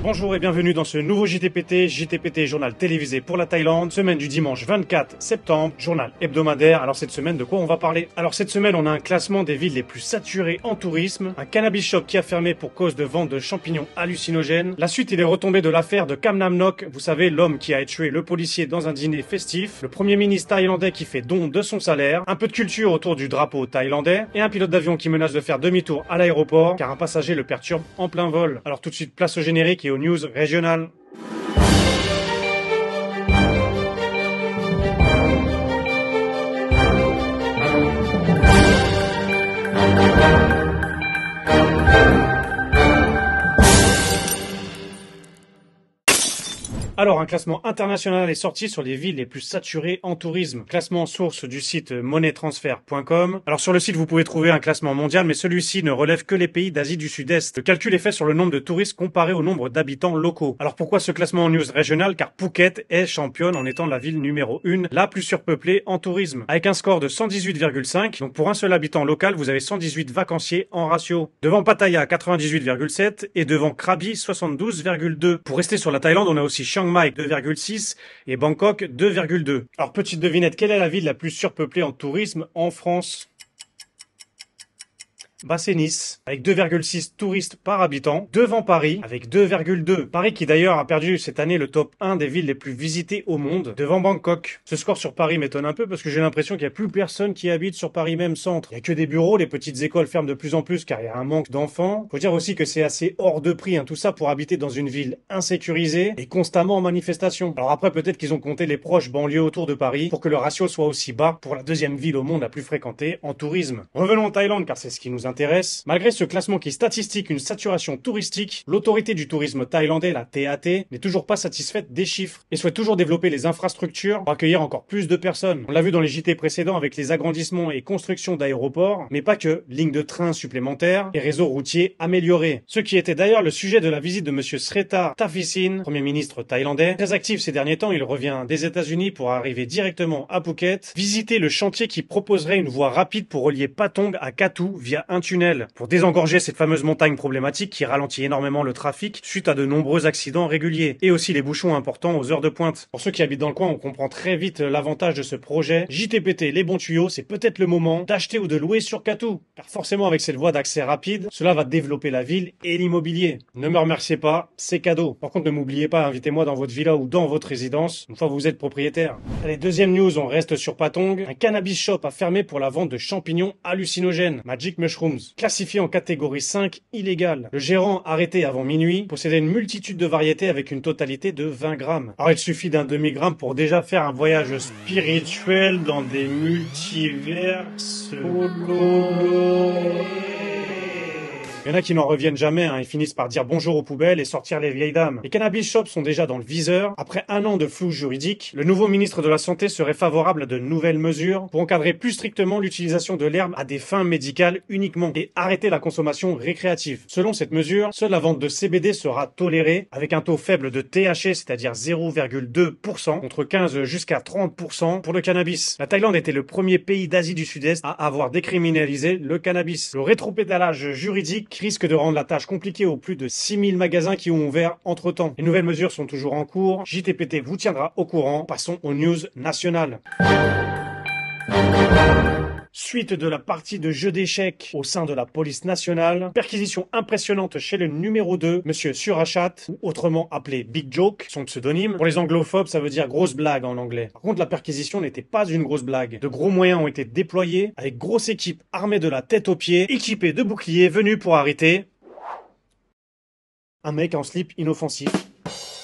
Bonjour et bienvenue dans ce nouveau JTPT, journal télévisé pour la Thaïlande, semaine du dimanche 24 septembre, journal hebdomadaire. Alors cette semaine, de quoi on va parler? Alors cette semaine, on a un classement des villes les plus saturées en tourisme, un cannabis shop qui a fermé pour cause de vente de champignons hallucinogènes. La suite, il est retombé de l'affaire de Kam Nam Nok, vous savez, l'homme qui a tué le policier dans un dîner festif, le premier ministre thaïlandais qui fait don de son salaire, un peu de culture autour du drapeau thaïlandais, et un pilote d'avion qui menace de faire demi-tour à l'aéroport car un passager le perturbe en plein vol. Alors tout de suite, place au générique et aux news régionales. Alors, un classement international est sorti sur les villes les plus saturées en tourisme. Classement source du site moneytransfer.com. Alors, sur le site, vous pouvez trouver un classement mondial, mais celui-ci ne relève que les pays d'Asie du Sud-Est. Le calcul est fait sur le nombre de touristes comparé au nombre d'habitants locaux. Alors, pourquoi ce classement en news régional? Car Phuket est championne en étant la ville numéro 1, la plus surpeuplée en tourisme. Avec un score de 118,5, donc pour un seul habitant local, vous avez 118 vacanciers en ratio. Devant Pattaya, 98,7 et devant Krabi, 72,2. Pour rester sur la Thaïlande, on a aussi Chiang Mai 2,6 et Bangkok 2,2. Alors petite devinette, quelle est la ville la plus surpeuplée en tourisme en France? Bah c'est Nice, avec 2,6 touristes par habitant, devant Paris, avec 2,2. Paris qui d'ailleurs a perdu cette année le top 1 des villes les plus visitées au monde, devant Bangkok. Ce score sur Paris m'étonne un peu parce que j'ai l'impression qu'il n'y a plus personne qui habite sur Paris même centre. Il n'y a que des bureaux, les petites écoles ferment de plus en plus car il y a un manque d'enfants. Faut dire aussi que c'est assez hors de prix, tout ça pour habiter dans une ville insécurisée et constamment en manifestation. Alors après peut-être qu'ils ont compté les proches banlieues autour de Paris pour que le ratio soit aussi bas pour la deuxième ville au monde la plus fréquentée en tourisme. Revenons en Thaïlande car c'est ce qui nous intéresse. Malgré ce classement qui statistique une saturation touristique, l'autorité du tourisme thaïlandais, la TAT, n'est toujours pas satisfaite des chiffres et souhaite toujours développer les infrastructures pour accueillir encore plus de personnes. On l'a vu dans les JT précédents avec les agrandissements et constructions d'aéroports, mais pas que, lignes de trains supplémentaires et réseaux routiers améliorés. Ce qui était d'ailleurs le sujet de la visite de monsieur Srettha Thavisin, premier ministre thaïlandais. Très actif ces derniers temps, il revient des États-Unis pour arriver directement à Phuket, visiter le chantier qui proposerait une voie rapide pour relier Patong à Katu via un tunnel. Pour désengorger cette fameuse montagne problématique qui ralentit énormément le trafic suite à de nombreux accidents réguliers et aussi les bouchons importants aux heures de pointe. Pour ceux qui habitent dans le coin, on comprend très vite l'avantage de ce projet. JTPT, les bons tuyaux, c'est peut-être le moment d'acheter ou de louer sur Katu. Car forcément avec cette voie d'accès rapide, cela va développer la ville et l'immobilier. Ne me remerciez pas, c'est cadeau. Par contre, ne m'oubliez pas, invitez-moi dans votre villa ou dans votre résidence une fois que vous êtes propriétaire. Allez, deuxième news, on reste sur Patong. Un cannabis shop a fermé pour la vente de champignons hallucinogènes, Magic Mushrooms. Classifié en catégorie 5 illégale. Le gérant, arrêté avant minuit, possédait une multitude de variétés avec une totalité de 20 grammes. Alors il suffit d'un demi-gramme pour déjà faire un voyage spirituel dans des multivers. Il y en a qui n'en reviennent jamais, ils finissent par dire bonjour aux poubelles et sortir les vieilles dames. Les cannabis shops sont déjà dans le viseur. Après un an de flou juridique, le nouveau ministre de la Santé serait favorable à de nouvelles mesures pour encadrer plus strictement l'utilisation de l'herbe à des fins médicales uniquement et arrêter la consommation récréative. Selon cette mesure, seule la vente de CBD sera tolérée avec un taux faible de THC, c'est-à-dire 0,2%, contre 15 jusqu'à 30% pour le cannabis. La Thaïlande était le premier pays d'Asie du Sud-Est à avoir décriminalisé le cannabis. Le rétropédalage juridique risque de rendre la tâche compliquée aux plus de 6000 magasins qui ont ouvert entre-temps. Les nouvelles mesures sont toujours en cours. JTPT vous tiendra au courant. Passons aux news nationales. Suite de la partie de jeu d'échecs au sein de la police nationale, perquisition impressionnante chez le numéro 2, monsieur Surachat, ou autrement appelé Big Joke, son pseudonyme. Pour les anglophobes, ça veut dire grosse blague en anglais. Par contre, la perquisition n'était pas une grosse blague. De gros moyens ont été déployés, avec grosse équipe armée de la tête aux pieds, équipée de boucliers venus pour arrêter un mec en slip inoffensif.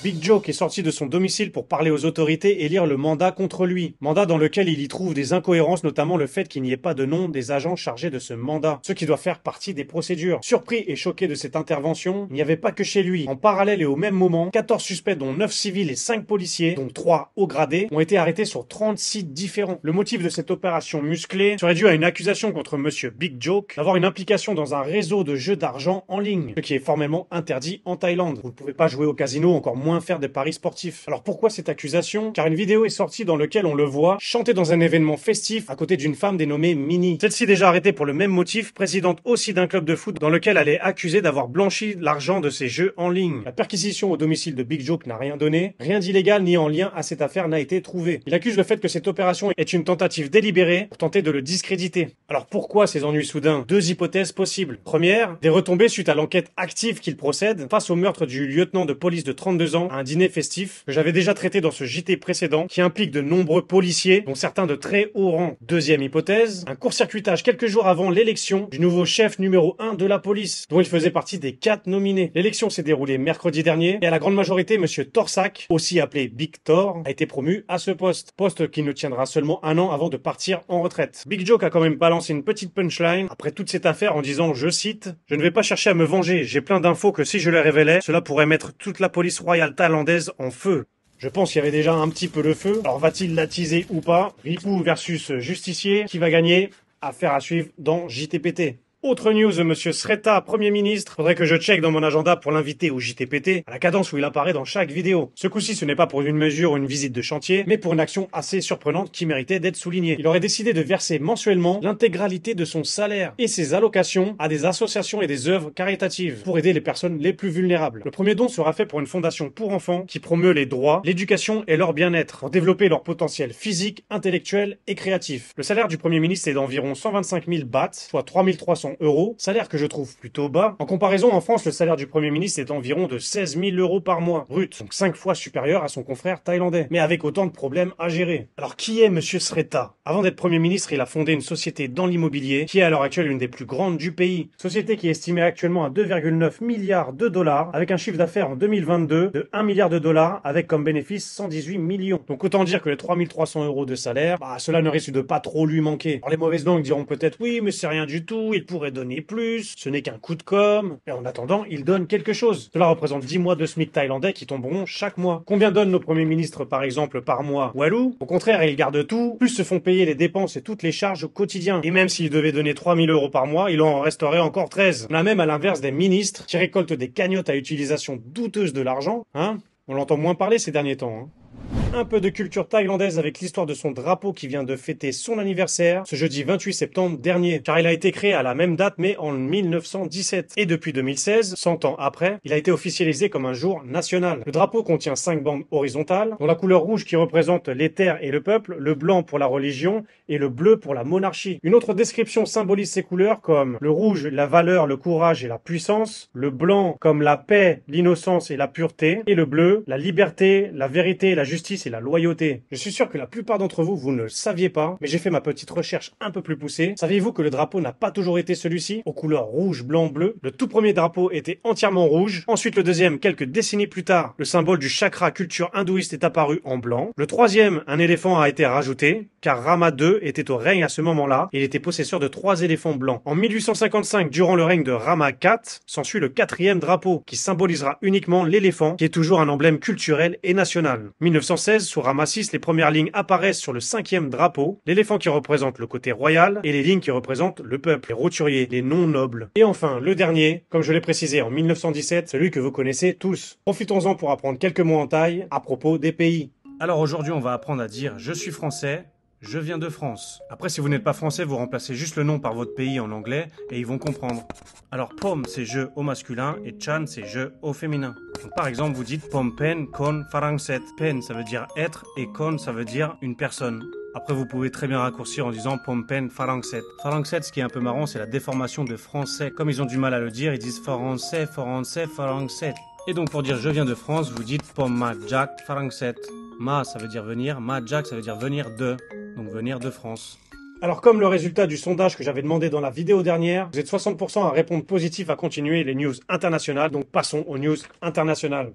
Big Joke est sorti de son domicile pour parler aux autorités et lire le mandat contre lui. Mandat dans lequel il y trouve des incohérences, notamment le fait qu'il n'y ait pas de nom des agents chargés de ce mandat, ce qui doit faire partie des procédures. Surpris et choqué de cette intervention, il n'y avait pas que chez lui. En parallèle et au même moment, 14 suspects dont 9 civils et 5 policiers, dont 3 hauts gradés, ont été arrêtés sur 30 sites différents. Le motif de cette opération musclée serait dû à une accusation contre monsieur Big Joke d'avoir une implication dans un réseau de jeux d'argent en ligne, ce qui est formellement interdit en Thaïlande. Vous ne pouvez pas jouer au casino, encore moins moins faire des paris sportifs. Alors pourquoi cette accusation? Car une vidéo est sortie dans laquelle on le voit chanter dans un événement festif à côté d'une femme dénommée Minnie. Celle-ci déjà arrêtée pour le même motif, présidente aussi d'un club de foot dans lequel elle est accusée d'avoir blanchi l'argent de ses jeux en ligne. La perquisition au domicile de Big Joke n'a rien donné, rien d'illégal ni en lien à cette affaire n'a été trouvé. Il accuse le fait que cette opération est une tentative délibérée pour tenter de le discréditer. Alors pourquoi ces ennuis soudains? Deux hypothèses possibles. Première, des retombées suite à l'enquête active qu'il procède face au meurtre du lieutenant de police de 32 ans à un dîner festif que j'avais déjà traité dans ce JT précédent qui implique de nombreux policiers dont certains de très haut rang. Deuxième hypothèse, un court-circuitage quelques jours avant l'élection du nouveau chef numéro 1 de la police dont il faisait partie des 4 nominés. L'élection s'est déroulée mercredi dernier et à la grande majorité monsieur Torsac, aussi appelé Big Thor, a été promu à ce poste qui ne tiendra seulement un an avant de partir en retraite. Big Joke a quand même balancé une petite punchline après toute cette affaire en disant, je cite, « Je ne vais pas chercher à me venger, j'ai plein d'infos que si je les révélais, cela pourrait mettre toute la police royale thaïlandaise en feu. » Je pense qu'il y avait déjà un petit peu le feu, alors va-t-il l'attiser ou pas? Ripou versus Justicier, qui va gagner? Affaire à suivre dans JTPT. Autre news, monsieur Sreta, Premier ministre. Faudrait que je check dans mon agenda pour l'inviter au JTPT, à la cadence où il apparaît dans chaque vidéo. Ce coup-ci, ce n'est pas pour une mesure ou une visite de chantier, mais pour une action assez surprenante qui méritait d'être soulignée. Il aurait décidé de verser mensuellement l'intégralité de son salaire et ses allocations à des associations et des œuvres caritatives pour aider les personnes les plus vulnérables. Le premier don sera fait pour une fondation pour enfants qui promeut les droits, l'éducation et leur bien-être pour développer leur potentiel physique, intellectuel et créatif. Le salaire du Premier ministre est d'environ 125 000 bahts, soit 3300 €, salaire que je trouve plutôt bas. En comparaison, en France, le salaire du Premier ministre est d'environ de 16 000 € par mois, brut, donc 5 fois supérieur à son confrère thaïlandais, mais avec autant de problèmes à gérer. Alors qui est monsieur Sreta? Avant d'être Premier ministre, il a fondé une société dans l'immobilier, qui est à l'heure actuelle une des plus grandes du pays. Société qui est estimée actuellement à 2,9 milliards de dollars, avec un chiffre d'affaires en 2022 de 1 milliard de dollars, avec comme bénéfice 118 millions. Donc autant dire que les 3300 € de salaire, cela ne risque de pas trop lui manquer. Alors les mauvaises langues diront peut-être oui, mais c'est rien du tout, il pourrait donner plus, ce n'est qu'un coup de com', et en attendant, il donne quelque chose. Cela représente 10 mois de SMIC thaïlandais qui tomberont chaque mois. Combien donnent nos premiers ministres par exemple par mois? Walou? Au contraire, ils gardent tout, plus se font payer les dépenses et toutes les charges au quotidien. Et même s'ils devaient donner 3 000 € par mois, il en resterait encore 13. On a même à l'inverse des ministres qui récoltent des cagnottes à utilisation douteuse de l'argent, hein? On l'entend moins parler ces derniers temps, hein. Un peu de culture thaïlandaise avec l'histoire de son drapeau qui vient de fêter son anniversaire ce jeudi 28 septembre dernier, car il a été créé à la même date mais en 1917. Et depuis 2016, 100 ans après, il a été officialisé comme un jour national. Le drapeau contient 5 bandes horizontales, dont la couleur rouge qui représente les terres et le peuple, le blanc pour la religion et le bleu pour la monarchie. Une autre description symbolise ces couleurs comme le rouge, la valeur, le courage et la puissance, le blanc comme la paix, l'innocence et la pureté, et le bleu, la liberté, la vérité, la justice et la loyauté. Je suis sûr que la plupart d'entre vous, vous ne le saviez pas, mais j'ai fait ma petite recherche un peu plus poussée. Saviez-vous que le drapeau n'a pas toujours été celui-ci, aux couleurs rouge, blanc, bleu? Le tout premier drapeau était entièrement rouge. Ensuite, le deuxième, quelques décennies plus tard, le symbole du chakra culture hindouiste est apparu en blanc. Le troisième, un éléphant a été rajouté, car Rama II était au règne à ce moment-là, et il était possesseur de 3 éléphants blancs. En 1855, durant le règne de Rama IV, s'ensuit le 4e drapeau, qui symbolisera uniquement l'éléphant, qui est toujours un emblème culturel et national. 1916, sous Rama VI, les premières lignes apparaissent sur le 5e drapeau, l'éléphant qui représente le côté royal, et les lignes qui représentent le peuple, les roturiers, les non-nobles. Et enfin, le dernier, comme je l'ai précisé en 1917, celui que vous connaissez tous. Profitons-en pour apprendre quelques mots en thaï à propos des pays. Alors aujourd'hui, on va apprendre à dire « je suis français ». Je viens de France. Après, si vous n'êtes pas français, vous remplacez juste le nom par votre pays en anglais et ils vont comprendre. Alors, pom, c'est je au masculin et chan, c'est je au féminin. Donc, par exemple, vous dites pom pen kon farangset. Pen, ça veut dire être et kon, ça veut dire une personne. Après, vous pouvez très bien raccourcir en disant pompen farangset. Farangset, ce qui est un peu marrant, c'est la déformation de français. Comme ils ont du mal à le dire, ils disent français, français, farangset. Et donc, pour dire je viens de France, vous dites pom ma jack farangset. Ma, ça veut dire venir. Ma jack, ça veut dire venir de. Donc venir de France. Alors comme le résultat du sondage que j'avais demandé dans la vidéo dernière, vous êtes 60% à répondre positif à continuer les news internationales, donc passons aux news internationales.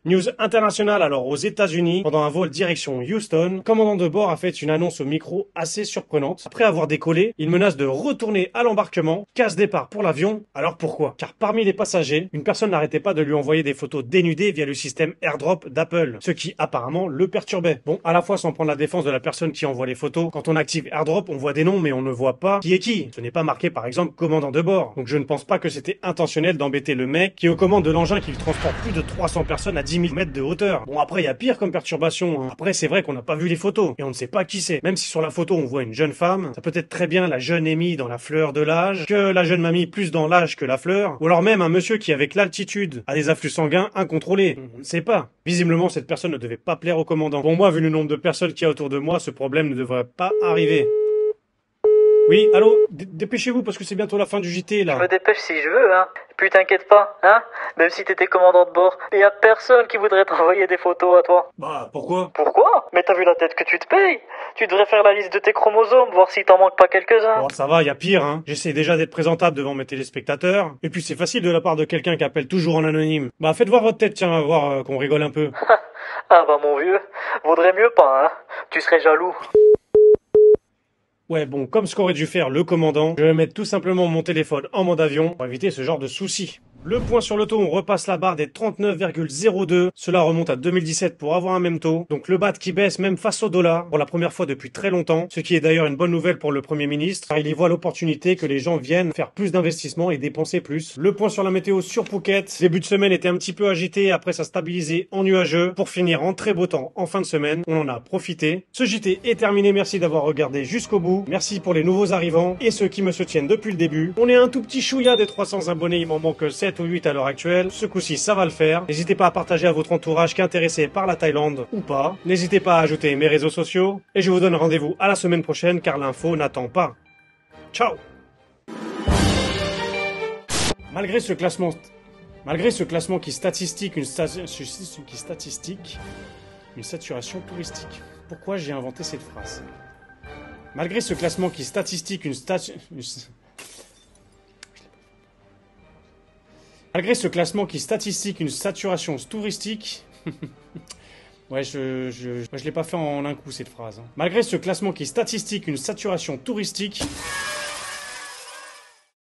News internationale, alors aux États-Unis, pendant un vol direction Houston, le commandant de bord a fait une annonce au micro assez surprenante. Après avoir décollé, il menace de retourner à l'embarquement, casse départ pour l'avion. Alors pourquoi? Car parmi les passagers, une personne n'arrêtait pas de lui envoyer des photos dénudées via le système AirDrop d'Apple, ce qui apparemment le perturbait. Bon, à la fois sans prendre la défense de la personne qui envoie les photos, quand on active AirDrop, on voit des noms mais on ne voit pas qui est qui. Ce n'est pas marqué par exemple commandant de bord. Donc je ne pense pas que c'était intentionnel d'embêter le mec qui est aux commandes de l'engin qui transporte plus de 300 personnes à 10 000 mètres de hauteur. Bon, après il y a pire comme perturbation, hein. Après c'est vrai qu'on n'a pas vu les photos et on ne sait pas qui c'est. Même si sur la photo on voit une jeune femme, ça peut être très bien la jeune Amy dans la fleur de l'âge, que la jeune mamie plus dans l'âge que la fleur, ou alors même un monsieur qui avec l'altitude a des afflux sanguins incontrôlés. On ne sait pas. Visiblement cette personne ne devait pas plaire au commandant. Pour moi, vu le nombre de personnes qu'il y a autour de moi, ce problème ne devrait pas arriver. Oui, allô, dépêchez-vous parce que c'est bientôt la fin du JT là. Je me dépêche si je veux, hein. Puis t'inquiète pas, hein. Même si t'étais commandant de bord, y a personne qui voudrait t'envoyer des photos à toi. Bah, pourquoi? Pourquoi? Mais t'as vu la tête que tu te payes? Tu devrais faire la liste de tes chromosomes, voir s'il t'en manque pas quelques-uns. Bon, ça va, y a pire, hein. J'essaie déjà d'être présentable devant mes téléspectateurs. Et puis c'est facile de la part de quelqu'un qui appelle toujours en anonyme. Bah, faites voir votre tête, tiens, à voir qu'on rigole un peu. Ah bah mon vieux, vaudrait mieux pas, hein. Tu serais jaloux. Ouais, bon, comme ce qu'aurait dû faire le commandant, je vais mettre tout simplement mon téléphone en mode avion pour éviter ce genre de soucis. Le point sur le taux, on repasse la barre des 39,02. Cela remonte à 2017 pour avoir un même taux. Donc le BAT qui baisse même face au dollar pour la première fois depuis très longtemps. Ce qui est d'ailleurs une bonne nouvelle pour le Premier ministre, car il y voit l'opportunité que les gens viennent faire plus d'investissements et dépenser plus. Le point sur la météo sur Phuket. Début de semaine était un petit peu agité, après ça stabilisé en nuageux. Pour finir en très beau temps en fin de semaine, on en a profité. Ce JT est terminé, merci d'avoir regardé jusqu'au bout. Merci pour les nouveaux arrivants et ceux qui me soutiennent depuis le début. On est un tout petit chouïa des 300 abonnés, il m'en manque 7 ou 8 à l'heure actuelle. Ce coup-ci, ça va le faire. N'hésitez pas à partager à votre entourage qui est intéressé par la Thaïlande ou pas. N'hésitez pas à ajouter mes réseaux sociaux. Et je vous donne rendez-vous à la semaine prochaine car l'info n'attend pas. Ciao! Malgré ce classement qui statistique une saturation touristique. Pourquoi j'ai inventé cette phrase? Malgré ce classement qui statistique Malgré ce classement qui statistique une saturation touristique... Ouais, je l'ai pas fait en un coup cette phrase. Hein. Malgré ce classement qui statistique une saturation touristique...